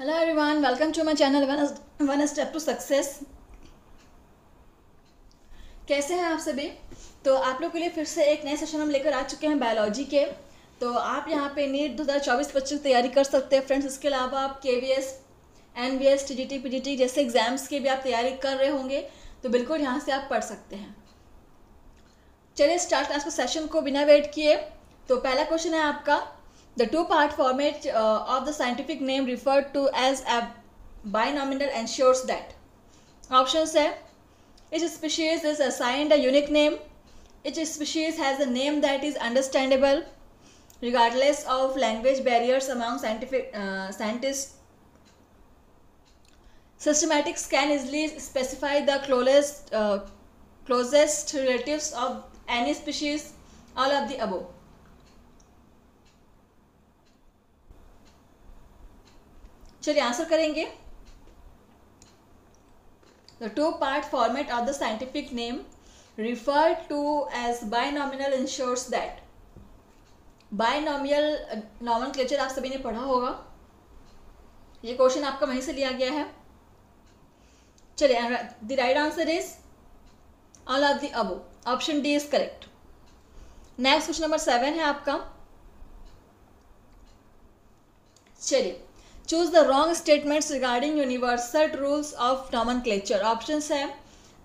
Hello everyone, welcome to my channel one step to success. कैसे हैं आप सभी? तो आप लोग के लिए फिर से एक नए सेशन हम लेकर आ चुके हैं बायोलॉजी के। तो आप यहाँ पे नीट 2024-25 तैयारी कर सकते हैं फ्रेंड्स। इसके अलावा आप KVS, NVS, TGT, PGT जैसे एग्जाम्स की भी आप तैयारी कर रहे होंगे, तो बिल्कुल यहाँ से आप पढ़ सकते हैं। चलिए स्टार्ट क्लास को सेशन को बिना वेट किए। तो पहला क्वेश्चन है आपका, the two-part format of the scientific name referred to as a binomial ensures that options है each species is assigned a unique name, each species has a name that is understandable regardless of language barriers among scientists. Systematics can easily specify the closest relatives of any species, all of the above. चलिए answer करेंगे। The two-part format of the scientific name referred to as binomial ensures that binomial nomenclature आप सभी ने पढ़ा होगा, ये question आपका वहीं से लिया गया है। चलिए the right answer is all of the above. Option D is correct. Next question number 7 है आपका। चलिए choose the wrong statements regarding universal rules of nomenclature. Options है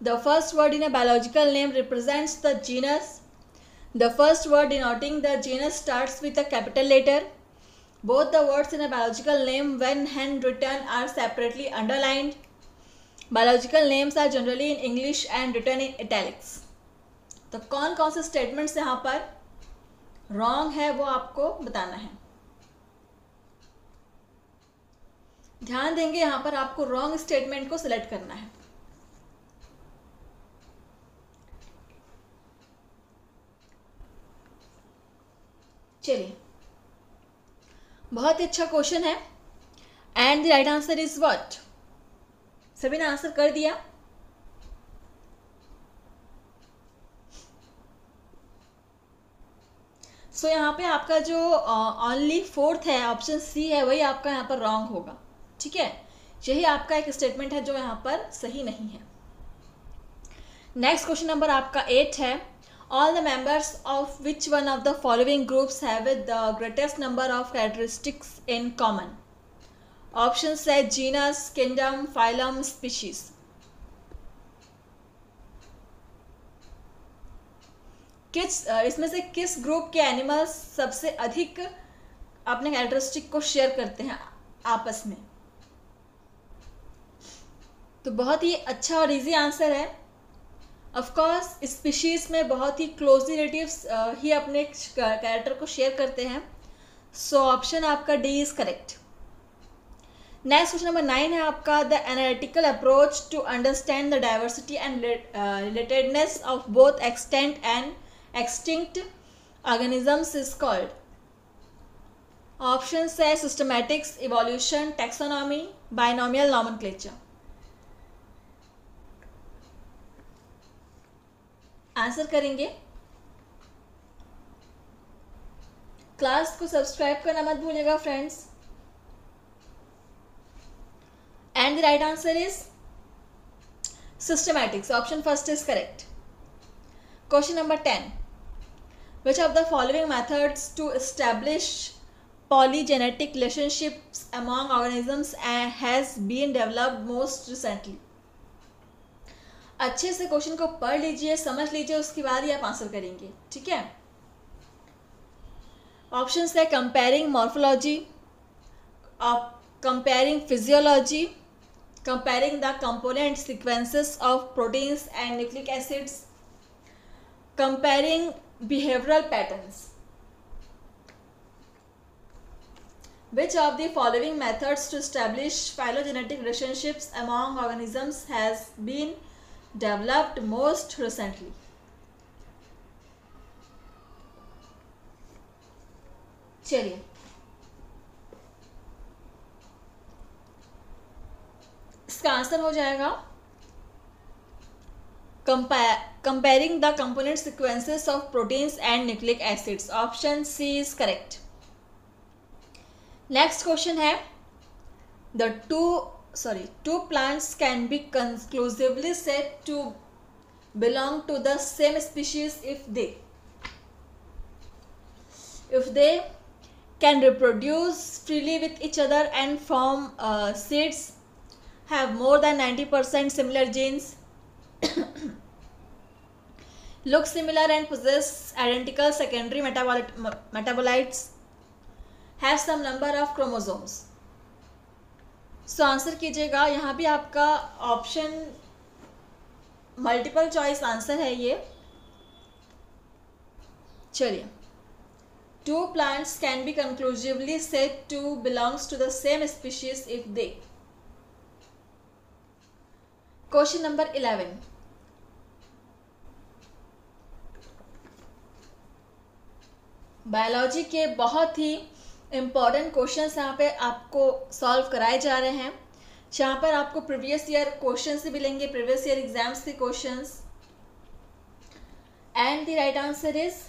the first word in a biological name represents the genus, the first word denoting the genus starts with a capital letter, both the words in a biological name when handwritten are separately underlined, biological names are generally in English and written in italics. तो कौन कौन से statements यहाँ पर wrong है वो आपको बताना है। ध्यान देंगे, यहां पर आपको रॉन्ग स्टेटमेंट को सिलेक्ट करना है। चलिए बहुत ही अच्छा क्वेश्चन है and the right answer is what. सभी ने आंसर कर दिया। सो यहाँ पे आपका जो ओनली फोर्थ है ऑप्शन सी है, वही आपका यहाँ पर रॉन्ग होगा। ठीक है, यही आपका एक स्टेटमेंट है जो यहाँ पर सही नहीं है। नेक्स्ट क्वेश्चन नंबर आपका 8 है। All the members of which one of the following groups have the greatest number of characteristics in common. Options है जीनस, किंगडम, फाइलम, स्पीशीज। इसमें से किस ग्रुप के एनिमल्स सबसे अधिक अपने कैरेक्टरिस्टिक को शेयर करते हैं आपस में। तो बहुत ही अच्छा और इजी आंसर है। ऑफ कोर्स स्पीशीज में बहुत ही क्लोज रिलेटिव्स ही अपने कैरेक्टर को शेयर करते हैं। सो ऑप्शन आपका D is correct. Next question number 9 है आपका, the analytical approach to understand the diversity and relatedness of both extent and extinct organisms is called. Options है systematics, evolution, taxonomy, binomial nomenclature. Answer करेंगे। Class को subscribe करना मत भूलिएगा friends. And the right answer is systematics. Option first is correct. Question number 10. Which of the following methods to establish polygenetic relationships among organisms has been developed most recently? अच्छे से question को पढ़ लीजिए, समझ लीजिए, उसके बाद ही आप आंसर करेंगे। ठीक है, ऑप्शंस है comparing morphology, comparing physiology, comparing the component sequences of proteins and nucleic acids, comparing behavioral patterns. Which of the following methods to establish phylogenetic relationships among organisms has been developed most recently? चलिए इसका answer हो जाएगा comparing the component sequences of proteins and nucleic acids. Option C is correct. Next question है, The two plants can be conclusively said to belong to the same species if they can reproduce freely with each other and form seeds, have more than 90% similar genes, look similar and possess identical secondary metabolites, have some number of chromosomes. So answer कीजिएगा. यहाँ भी आपका option multiple choice answer है ये. चलिए, two plants can be conclusively said to belongs to the same species if they. Question number 11. Biology के बहुत ही important questions यहाँ पे आपको सॉल्व कराए जा रहे हैं, जहाँ पर आपको प्रीवियस ईयर क्वेश्चंस भी मिलेंगे, प्रीवियस ईयर एग्जाम्स के questions. And the right answer is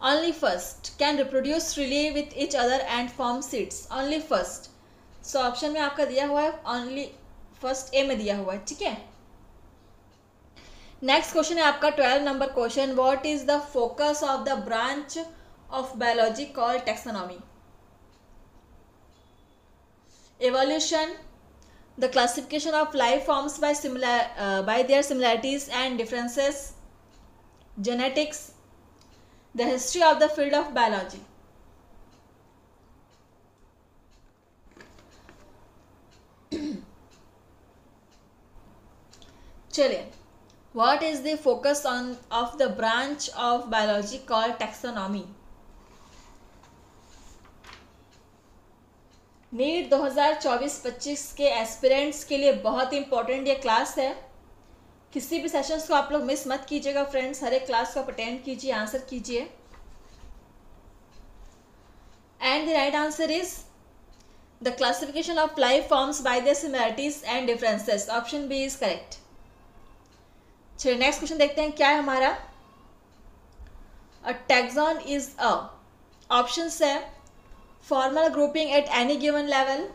only first can reproduce freely with each other and form seeds. only first. So option में आपका दिया हुआ है only first, ए में दिया हुआ है. ठीक है. नेक्स्ट क्वेश्चन है आपका 12 number question. What is the focus of the branch of biology called taxonomy? Evolution, the classification of life forms by their similarities and differences, genetics, the history of the field of biology. चलिए, what is the focus of the branch of biology called taxonomy? NEET 2024-25 के aspirants के लिए बहुत ही important ये class है. किसी भी sessions को आप लोग मिस मत कीजिएगा फ्रेंड्स. हर एक क्लास को आप अटेंड कीजिए, आंसर कीजिए. And the right answer is the classification of life forms by their similarities and differences. Option B is correct. चलिए नेक्स्ट क्वेश्चन देखते हैं क्या है हमारा. A taxon is a, options है formal grouping at any given level,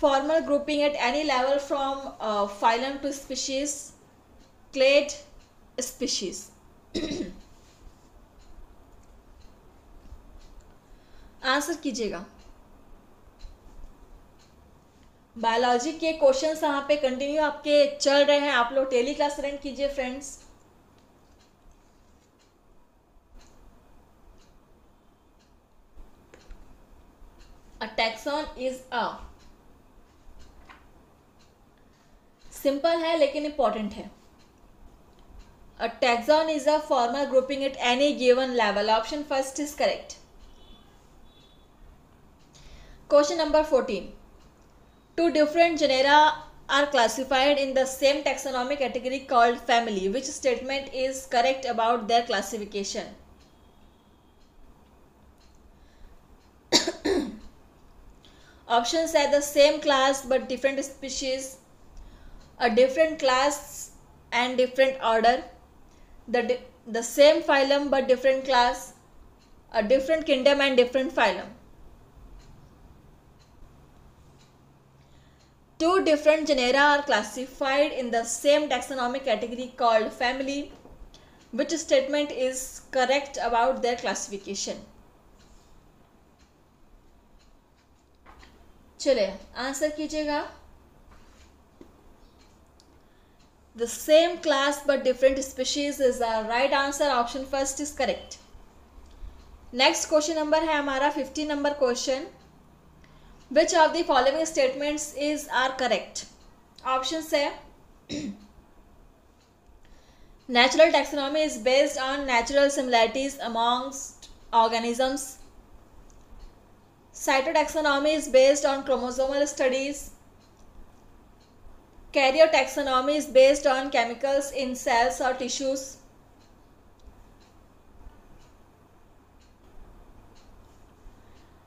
formal grouping at any level from phylum to species, clade species. Answer कीजिएगा. Biology के questions यहाँ पे कंटिन्यू आपके चल रहे हैं. आप लोग डेली क्लास अटेंड कीजिए friends. A taxon is a, simple है लेकिन इंपॉर्टेंट है. A taxon is a formal grouping at any given level. Option first is correct. Question number 14. Two different genera are classified in the same taxonomic category called family. Which statement is correct about their classification? Options are the same class but different species, a different class and different order, the same phylum but different class, a different kingdom and different phylum. Two different genera are classified in the same taxonomic category called family. Which statement is correct about their classification? चलिए answer कीजिएगा. The same class but different species is the right answer. Option first is correct. Next question number है हमारा 15 number question. Which of the following statements are correct? Options है natural taxonomy is based on natural similarities amongst organisms. Cytotaxonomy is based on chromosomal studies. Karyotaxonomy is based on chemicals in cells or tissues.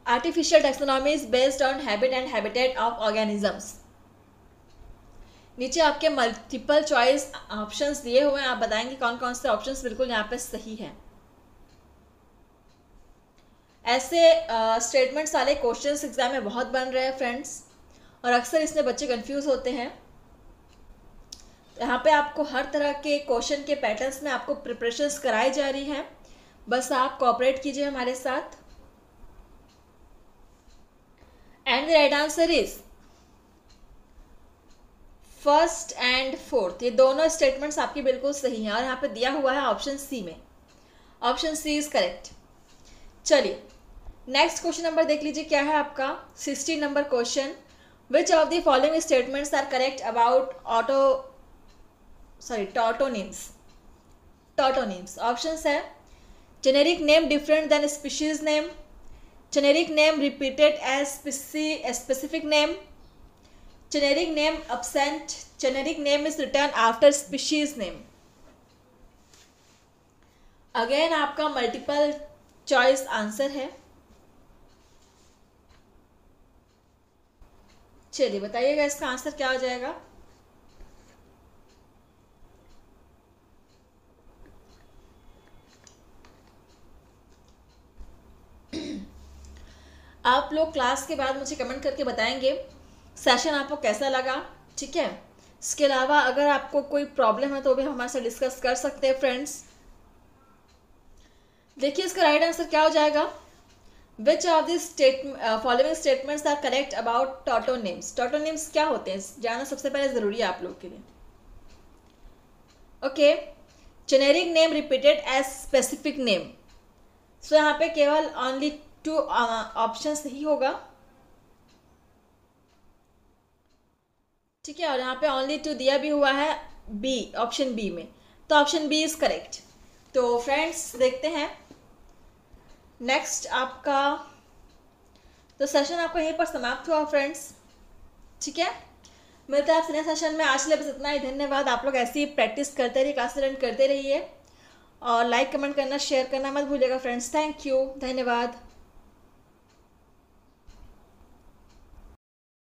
Artificial taxonomy is based on habit and habitat of organisms. नीचे आपके multiple choice options दिए हुए हैं. आप बताएंगे कौन कौन से ऑप्शंस बिल्कुल यहाँ पे सही हैं. ऐसे स्टेटमेंट्स वाले क्वेश्चंस एग्जाम में बहुत बन रहे हैं फ्रेंड्स, और अक्सर इसमें बच्चे कंफ्यूज होते हैं। यहाँ पे आपको हर तरह के क्वेश्चन के पैटर्न्स में आपको प्रिपरेशंस कराई जा रही हैं, बस आप कोऑपरेट कीजिए हमारे साथ। And the right answer is first and fourth, ये दोनों स्टेटमेंट्स आपकी बिल्कुल सही हैं, और यहाँ पे दिया हुआ है ऑप्शन सी में, ऑप्शन सी इज करेक्ट। चलिए नेक्स्ट क्वेश्चन नंबर देख लीजिए क्या है आपका 16 number question. Which of the following statements are correct about tautonyms. Tautonyms options है generic name different than species name, generic name repeated as specific name, generic name absent, generic name is return after species name. Again आपका multiple choice answer है। चलिए बताइएगा इसका answer क्या हो जाएगा। आप लोग क्लास के बाद मुझे कमेंट करके बताएंगे सेशन आपको कैसा लगा, ठीक है। इसके अलावा अगर आपको कोई प्रॉब्लम है तो भी हमारे साथ डिस्कस कर सकते हैं फ्रेंड्स। देखिए इसका राइट आंसर क्या हो जाएगा। Which of this following statements are correct about tautonyms. Tautonyms क्या होते हैं जानना सबसे पहले ज़रूरी है आप लोग के लिए। Okay, generic name repeated as specific name, so यहाँ पे केवल ओनली 2 ऑप्शंस ही होगा, ठीक है, और यहाँ पे ओनली 2 दिया भी हुआ है बी, ऑप्शन बी में, तो ऑप्शन बी इज करेक्ट। तो फ्रेंड्स देखते हैं नेक्स्ट आपका, तो सेशन आपका यहीं पर समाप्त हुआ फ्रेंड्स, ठीक है। मिलते हैं आपसे नेक्स्ट सेशन में। आज के लिए बस इतना ही, धन्यवाद। आप लोग ऐसी प्रैक्टिस करते रहिए, क्लास अटेंड करते रहिए, और लाइक कमेंट करना शेयर करना मत भूलिएगा फ्रेंड्स। थैंक यू, धन्यवाद।